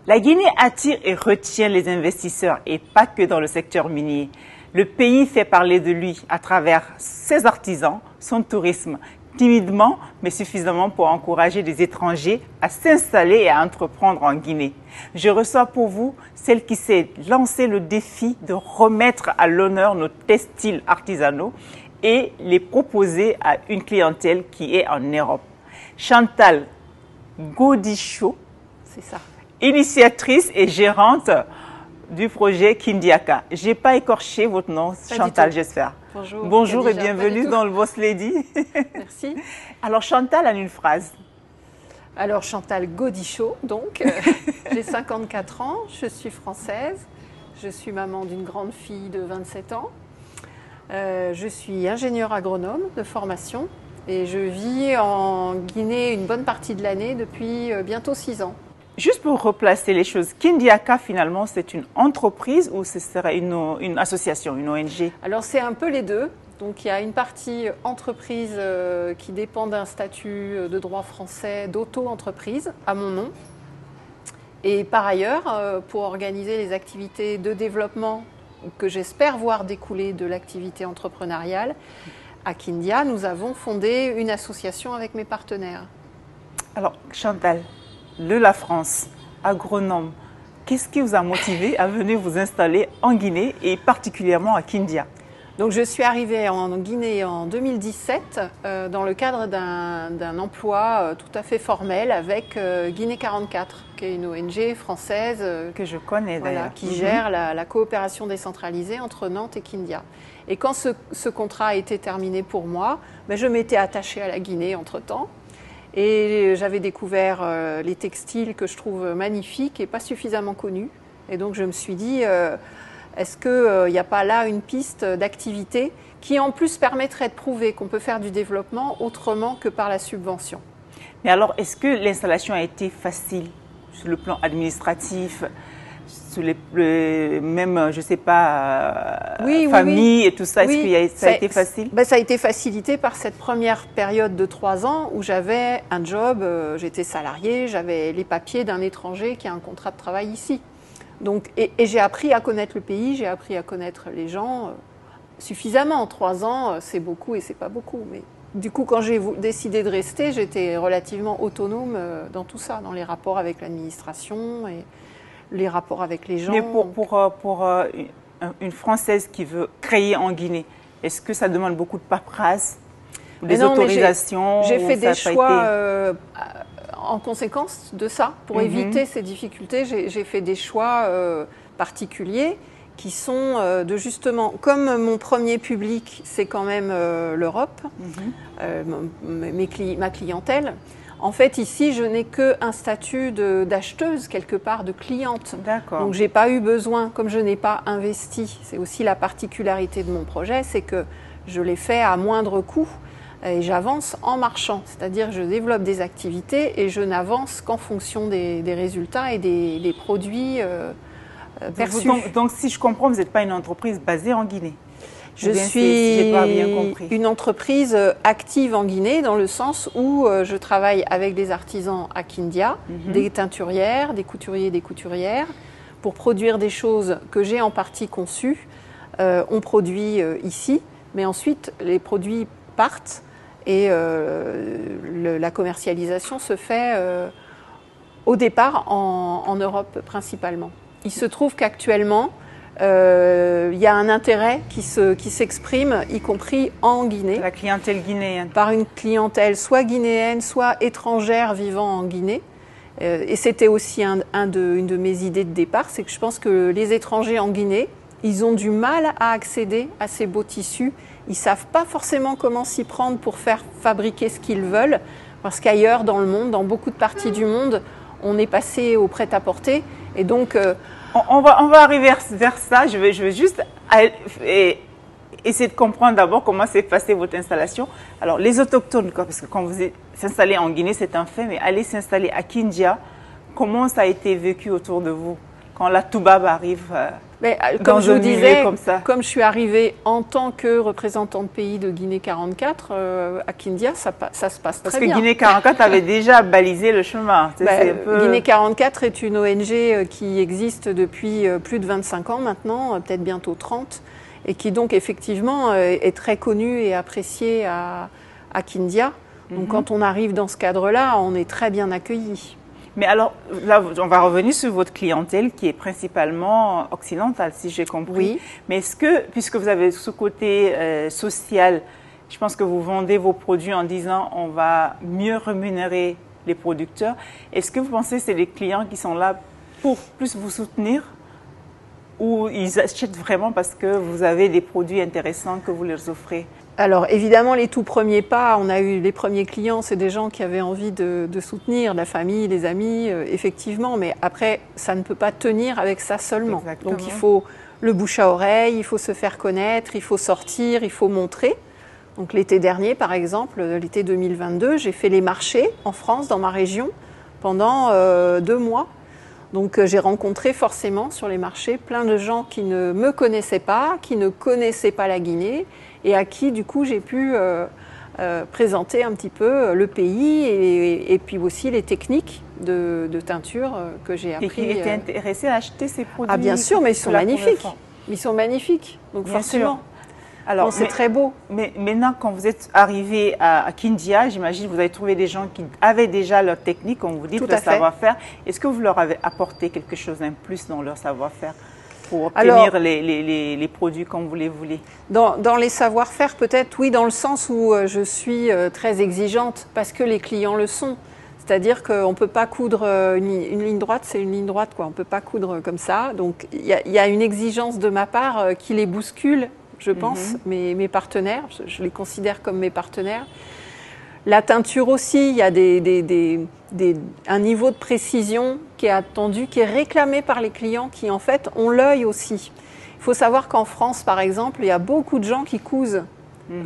La Guinée attire et retient les investisseurs et pas que dans le secteur minier. Le pays fait parler de lui à travers ses artisans, son tourisme, timidement mais suffisamment pour encourager des étrangers à s'installer et à entreprendre en Guinée. Je reçois pour vous celle qui s'est lancé le défi de remettre à l'honneur nos textiles artisanaux et les proposer à une clientèle qui est en Europe. Chantal Godichaud, c'est ça, initiatrice et gérante du projet Kindiaka. Je n'ai pas écorché votre nom, Chantal, j'espère. Bonjour. Bonjour et bienvenue dans le Boss Lady. Merci. Alors Chantal, en une phrase. Alors Chantal Godichaud, donc, j'ai 54 ans, je suis française, je suis maman d'une grande fille de 27 ans, je suis ingénieure agronome de formation et je vis en Guinée une bonne partie de l'année depuis bientôt 6 ans. Juste pour replacer les choses, Kindiaka finalement c'est une entreprise ou ce serait une association, une ONG? Alors c'est un peu les deux. Donc il y a une partie entreprise qui dépend d'un statut de droit français d'auto-entreprise à mon nom. Et par ailleurs, pour organiser les activités de développement que j'espère voir découler de l'activité entrepreneuriale, à Kindia, nous avons fondé une association avec mes partenaires. Alors Chantal, la France, agronome, qu'est-ce qui vous a motivé à venir vous installer en Guinée et particulièrement à Kindia? Donc je suis arrivée en Guinée en 2017 dans le cadre d'un emploi tout à fait formel avec Guinée 44, qui est une ONG française que je connais d'ailleurs, voilà, qui gère la coopération décentralisée entre Nantes et Kindia. Et quand ce contrat a été terminé pour moi, ben, je m'étais attachée à la Guinée entre-temps. Et j'avais découvert les textiles que je trouve magnifiques et pas suffisamment connus. Et donc je me suis dit, est-ce qu'il n'y a pas là une piste d'activité qui en plus permettrait de prouver qu'on peut faire du développement autrement que par la subvention? Mais alors, est-ce que l'installation a été facile sur le plan administratif, sur même, je ne sais pas, famille et tout ça? Est-ce que ça a été facile? Ben, ça a été facilité par cette première période de 3 ans où j'avais un job, j'étais salariée, j'avais les papiers d'un étranger qui a un contrat de travail ici. Donc, et j'ai appris à connaître le pays, j'ai appris à connaître les gens suffisamment. 3 ans, c'est beaucoup et c'est pas beaucoup. Mais du coup, quand j'ai décidé de rester, j'étais relativement autonome dans tout ça, dans les rapports avec l'administration et les rapports avec les gens. Mais pour une Française qui veut créer en Guinée, est-ce que ça demande beaucoup de paperasse, des autorisations? J'ai fait des choix en conséquence de ça. Pour éviter ces difficultés, j'ai fait des choix particuliers qui sont de justement, comme mon premier public, c'est quand même l'Europe, ma clientèle. En fait, ici, je n'ai qu'un statut d'acheteuse, quelque part, de cliente. D'accord. Donc, je n'ai pas eu besoin, comme je n'ai pas investi, c'est aussi la particularité de mon projet, c'est que je l'ai fait à moindre coût et j'avance en marchant. C'est-à-dire, je développe des activités et je n'avance qu'en fonction des résultats et des produits perçus. Donc, si je comprends, vous n'êtes pas une entreprise basée en Guinée? Je suis une entreprise active en Guinée dans le sens où je travaille avec des artisans à Kindia, des teinturières, des couturiers, des couturières, pour produire des choses que j'ai en partie conçues. On produit ici, mais ensuite les produits partent et la commercialisation se fait au départ en Europe principalement. Il se trouve qu'actuellement, il y a un intérêt qui s'exprime, y compris en Guinée. La clientèle guinéenne. Par une clientèle soit guinéenne, soit étrangère vivant en Guinée. Et c'était aussi une de mes idées de départ, c'est que je pense que les étrangers en Guinée, ils ont du mal à accéder à ces beaux tissus. Ils ne savent pas forcément comment s'y prendre pour faire fabriquer ce qu'ils veulent. Parce qu'ailleurs dans le monde, dans beaucoup de parties du monde, on est passé au prêt-à-porter. Et donc... On va arriver vers ça. Je vais juste essayer de comprendre d'abord comment s'est passée votre installation. Alors, les autochtones, parce que quand vous êtes installé en Guinée, c'est un fait, mais aller s'installer à Kindia, comment ça a été vécu autour de vous quand la Toubab arrive Mais, comme je vous disais, comme je suis arrivée en tant que représentante de pays de Guinée 44, à Kindia, ça se passe très bien. Parce que Guinée 44 avait déjà balisé le chemin. Guinée 44 est une ONG qui existe depuis plus de 25 ans maintenant, peut-être bientôt 30, et qui donc effectivement est très connue et appréciée à Kindia. Donc quand on arrive dans ce cadre-là, on est très bien accueillis. Mais alors, là, on va revenir sur votre clientèle qui est principalement occidentale, si j'ai compris. Oui. Mais est-ce que, puisque vous avez ce côté social, je pense que vous vendez vos produits en disant on va mieux rémunérer les producteurs, est-ce que vous pensez que c'est les clients qui sont là pour plus vous soutenir ou ils achètent vraiment parce que vous avez des produits intéressants que vous leur offrez? Alors évidemment, les tout premiers pas, on a eu les premiers clients, c'est des gens qui avaient envie de soutenir, la famille, les amis, effectivement. Mais après, ça ne peut pas tenir avec ça seulement. Exactement. Donc il faut le bouche à oreille, il faut se faire connaître, il faut sortir, il faut montrer. Donc l'été dernier, par exemple, l'été 2022, j'ai fait les marchés en France, dans ma région, pendant 2 mois. Donc j'ai rencontré forcément sur les marchés plein de gens qui ne me connaissaient pas, qui ne connaissaient pas la Guinée, et à qui, du coup, j'ai pu présenter un petit peu le pays et puis aussi les techniques de teinture que j'ai appris. Et qui étaient intéressés à acheter ces produits? Ah bien sûr, mais ils sont magnifiques. Ils sont magnifiques, donc bien forcément. Sûr. Alors, c'est très beau. Mais maintenant, quand vous êtes arrivé à Kindia, j'imagine que vous avez trouvé des gens qui avaient déjà leur technique, comme vous dites, le savoir-faire. Est-ce que vous leur avez apporté quelque chose en plus dans leur savoir-faire pour obtenir les produits comme vous les voulez? Dans les savoir-faire, peut-être, oui, dans le sens où je suis très exigeante parce que les clients le sont. C'est-à-dire qu'on ne peut pas coudre une ligne droite, c'est une ligne droite, quoi. On ne peut pas coudre comme ça. Donc, il y a une exigence de ma part qui les bouscule, je pense, mes partenaires. Je les considère comme mes partenaires. La teinture aussi, il y a un niveau de précision qui est attendu, qui est réclamé par les clients qui, en fait, ont l'œil aussi. Il faut savoir qu'en France, par exemple, il y a beaucoup de gens qui cousent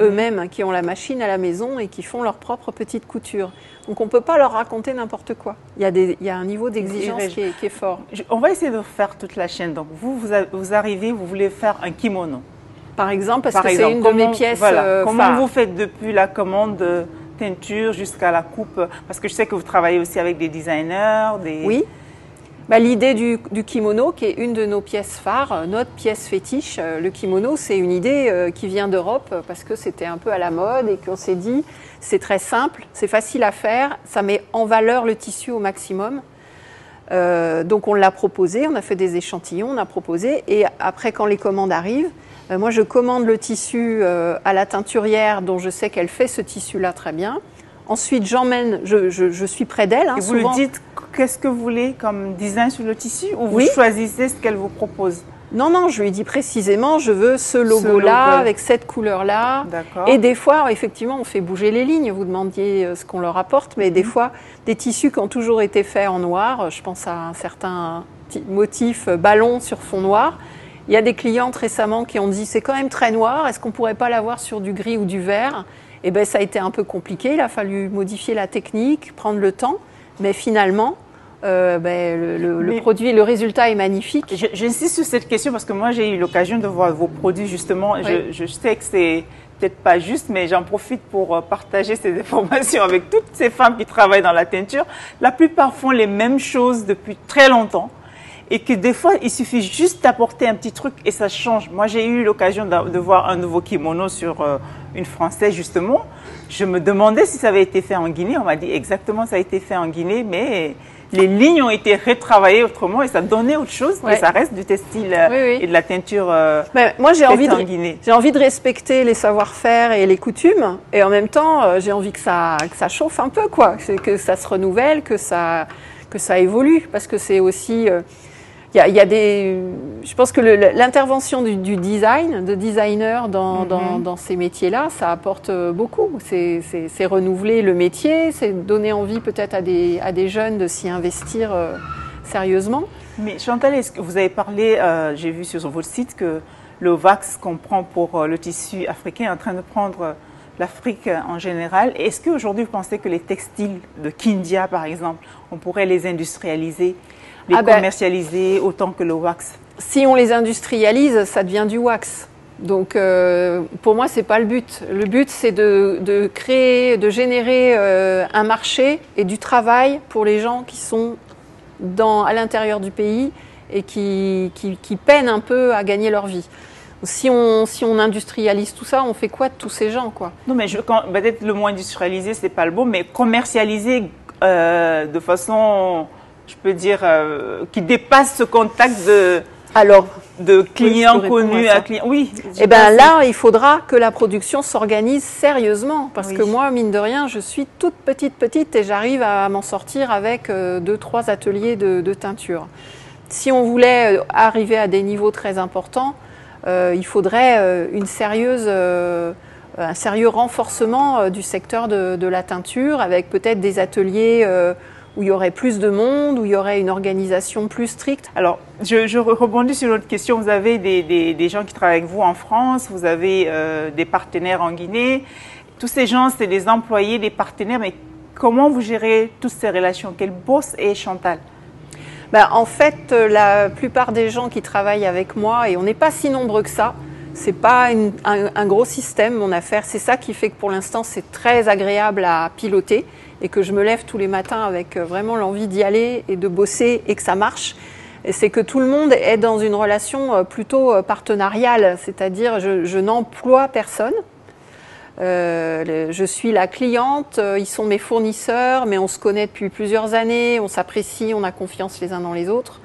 eux-mêmes, qui ont la machine à la maison et qui font leur propre petite couture. Donc, on ne peut pas leur raconter n'importe quoi. Il y a un niveau d'exigence qui est fort. On va essayer de faire toute la chaîne. Donc, vous arrivez, vous voulez faire un kimono. Par exemple, parce que c'est une de mes pièces Comment vous faites depuis la commande teinture jusqu'à la coupe? Parce que je sais que vous travaillez aussi avec des designers. Oui. L'idée du kimono, qui est une de nos pièces phares, notre pièce fétiche, le kimono, c'est une idée qui vient d'Europe parce que c'était un peu à la mode et qu'on s'est dit, c'est très simple, c'est facile à faire, ça met en valeur le tissu au maximum. Donc on l'a proposé, on a fait des échantillons, on a proposé, et après quand les commandes arrivent, moi je commande le tissu à la teinturière dont je sais qu'elle fait ce tissu-là très bien. Ensuite j'emmène, je suis près d'elle. Et vous lui dites qu'est-ce que vous voulez comme design sur le tissu ou vous choisissez ce qu'elle vous propose? Non, je lui dis précisément, je veux ce logo-là, avec cette couleur-là. Et des fois, effectivement, on fait bouger les lignes. Vous demandiez ce qu'on leur apporte, mais des fois, des tissus qui ont toujours été faits en noir, je pense à un certain motif ballon sur fond noir. Il y a des clientes récemment qui ont dit, c'est quand même très noir, est-ce qu'on ne pourrait pas l'avoir sur du gris ou du vert? Eh bien, ça a été un peu compliqué, il a fallu modifier la technique, prendre le temps, mais finalement, le produit, le résultat est magnifique. J'insiste sur cette question parce que moi j'ai eu l'occasion de voir vos produits justement. Oui. Je sais que c'est peut-être pas juste, mais j'en profite pour partager ces informations avec toutes ces femmes qui travaillent dans la teinture. La plupart font les mêmes choses depuis très longtemps et que des fois il suffit juste d'apporter un petit truc et ça change. Moi j'ai eu l'occasion de voir un nouveau kimono sur une Française justement. Je me demandais si ça avait été fait en Guinée. On m'a dit exactement ça a été fait en Guinée, mais les lignes ont été retravaillées autrement et ça donnait autre chose, mais ça reste du textile et de la teinture moi, j'ai envie de respecter les savoir-faire et les coutumes et en même temps, j'ai envie que ça chauffe un peu, quoi, que ça se renouvelle, que ça évolue parce que c'est aussi... je pense que l'intervention du design, de designer dans ces métiers-là, ça apporte beaucoup. C'est renouveler le métier, c'est donner envie peut-être à des jeunes de s'y investir sérieusement. Mais Chantal, est-ce que vous avez parlé, j'ai vu sur votre site que le wax qu'on prend pour le tissu africain est en train de prendre l'Afrique en général. Est-ce qu'aujourd'hui vous pensez que les textiles de Kindia, par exemple, on pourrait les industrialiser, les commercialiser autant que le wax? si on les industrialise, ça devient du wax. Donc, pour moi, c'est pas le but. Le but, c'est de créer, de générer un marché et du travail pour les gens qui sont à l'intérieur du pays et qui peinent un peu à gagner leur vie. Si on industrialise tout ça, on fait quoi de tous ces gens, quoi? Non, mais peut-être le mot industrialiser, c'est pas le bon, mais commercialiser de façon, je peux dire, qui dépasse ce contact de clients connus à clients. Oui. Et bien là, il faudra que la production s'organise sérieusement, parce que moi, mine de rien, je suis toute petite et j'arrive à m'en sortir avec 2-3 ateliers de teinture. Si on voulait arriver à des niveaux très importants, il faudrait un sérieux renforcement du secteur de la teinture, avec peut-être des ateliers où il y aurait plus de monde, où il y aurait une organisation plus stricte. Alors, je rebondis sur l'autre question. Vous avez des gens qui travaillent avec vous en France, vous avez des partenaires en Guinée. Tous ces gens, c'est des employés, des partenaires, mais comment vous gérez toutes ces relations? Quel boss est Chantal? En fait, la plupart des gens qui travaillent avec moi, et on n'est pas si nombreux que ça, c'est pas un gros système, mon affaire. C'est ça qui fait que pour l'instant, c'est très agréable à piloter et que je me lève tous les matins avec vraiment l'envie d'y aller et de bosser et que ça marche. C'est que tout le monde est dans une relation plutôt partenariale, c'est-à-dire je n'emploie personne. Je suis la cliente, ils sont mes fournisseurs, mais on se connaît depuis plusieurs années, on s'apprécie, on a confiance les uns dans les autres.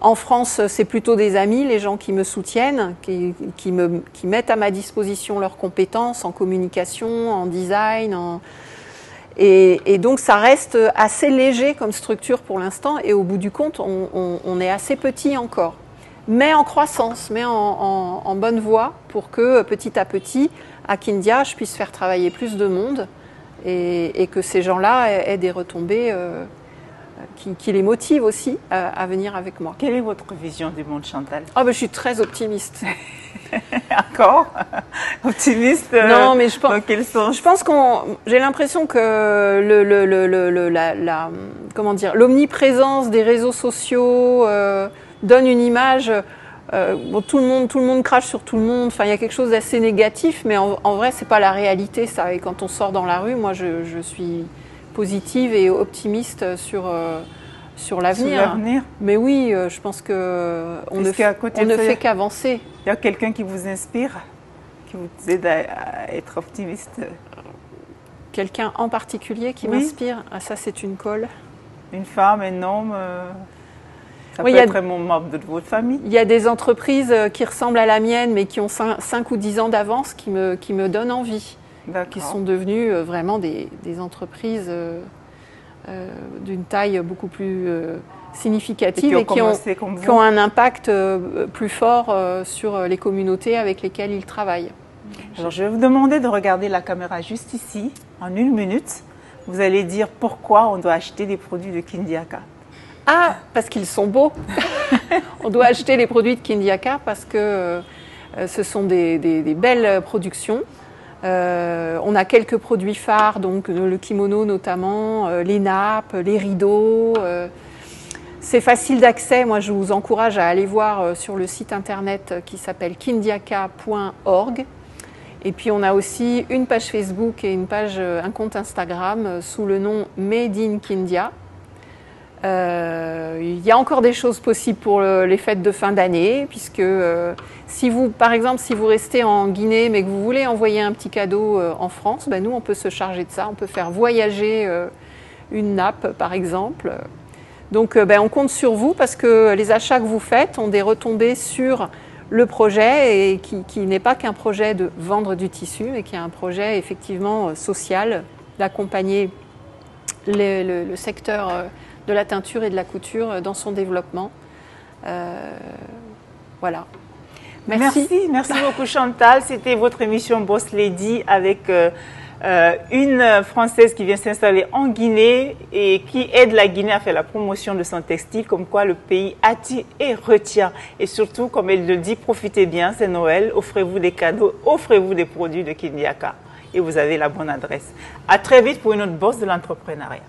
En France, c'est plutôt des amis, les gens qui me soutiennent, qui mettent à ma disposition leurs compétences en communication, en design. Et donc, ça reste assez léger comme structure pour l'instant. Et au bout du compte, on est assez petit encore. Mais en croissance, mais en bonne voie pour que petit à petit, à Kindia, je puisse faire travailler plus de monde et que ces gens-là aient des retombées qui les motivent aussi à venir avec moi. Quelle est votre vision du monde, Chantal? Je suis très optimiste. Encore optimiste? Non, mais dans quel sens? Je pense j'ai l'impression que l'omniprésence des réseaux sociaux donne une image. Tout le monde crache sur tout le monde. Enfin, il y a quelque chose d'assez négatif, mais en vrai, c'est pas la réalité, ça. Et quand on sort dans la rue, moi, je suis positive et optimiste sur l'avenir. Mais oui, je pense que on ne fait qu'avancer. Il y a quelqu'un qui vous inspire, qui vous aide à être optimiste? Quelqu'un en particulier qui m'inspire? Ah, ça, c'est une colle. Une femme, un homme ça peut être un membre de votre famille? Il y a des entreprises qui ressemblent à la mienne, mais qui ont 5 ou 10 ans d'avance, qui me donnent envie. Qui sont devenues vraiment des entreprises d'une taille beaucoup plus significative et qui ont un impact plus fort sur les communautés avec lesquelles ils travaillent. Alors, je vais vous demander de regarder la caméra juste ici, en 1 minute. Vous allez dire pourquoi on doit acheter des produits de Kindiaka. Ah, parce qu'ils sont beaux. On doit acheter les produits de Kindiaka parce que ce sont des belles productions. On a quelques produits phares, donc le kimono notamment, les nappes, les rideaux. C'est facile d'accès. Moi, je vous encourage à aller voir sur le site internet qui s'appelle kindiaka.org. Et puis, on a aussi une page Facebook et un compte Instagram sous le nom Made in Kindia. Il y a encore des choses possibles pour les fêtes de fin d'année, puisque par exemple, si vous restez en Guinée mais que vous voulez envoyer un petit cadeau en France, nous, on peut se charger de ça. On peut faire voyager une nappe, par exemple. Donc, on compte sur vous parce que les achats que vous faites ont des retombées sur le projet et qui n'est pas qu'un projet de vendre du tissu, mais qui est un projet effectivement social, d'accompagner le secteur de la teinture et de la couture dans son développement. Voilà. Merci beaucoup Chantal. C'était votre émission Boss Lady avec une Française qui vient s'installer en Guinée et qui aide la Guinée à faire la promotion de son textile, comme quoi le pays attire et retient. Et surtout, comme elle le dit, profitez bien, c'est Noël, offrez-vous des cadeaux, offrez-vous des produits de Kindiaka. Et vous avez la bonne adresse. À très vite pour une autre bosse de l'entrepreneuriat.